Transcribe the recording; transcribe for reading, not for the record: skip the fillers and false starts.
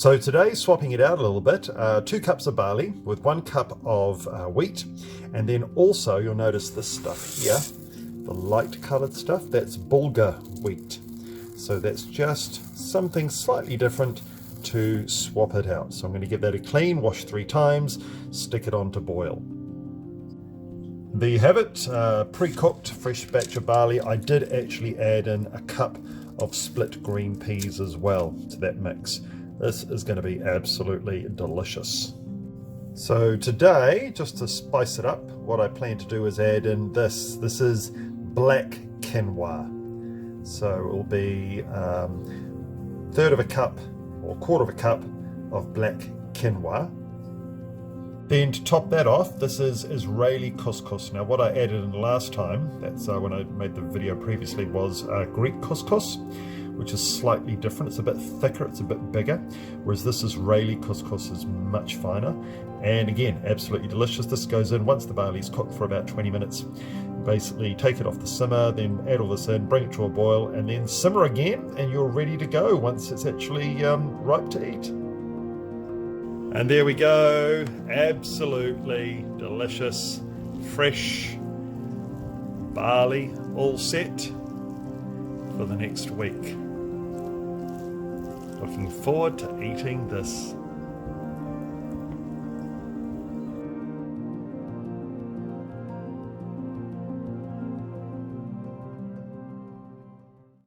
So today, swapping it out a little bit, 2 cups of barley with 1 cup of wheat, and then also you'll notice this stuff here, the light coloured stuff, that's Bulgar Wheat. So that's just something slightly different to swap it out. So I'm going to give that a clean wash 3 times, stick it on to boil. There you have it, pre-cooked fresh batch of barley. I did actually add in a cup of split green peas as well to that mix. This is going to be absolutely delicious. So today, just to spice it up, what I plan to do is add in this. This is Black Quinoa. So it will be 1/3 of a cup or 1/4 of a cup of Black Quinoa. Then to top that off, this is Israeli Couscous. Now what I added in last time, that's when I made the video previously, was Greek couscous, which is slightly different. It's a bit thicker, it's a bit bigger, whereas this Israeli couscous is much finer. And again, absolutely delicious. This goes in once the barley's cooked for about 20 minutes. Basically take it off the simmer, then add all this in, bring it to a boil, and then simmer again, and you're ready to go once it's actually ripe to eat. And there we go, absolutely delicious, fresh barley, all set for the next week. Looking forward to eating this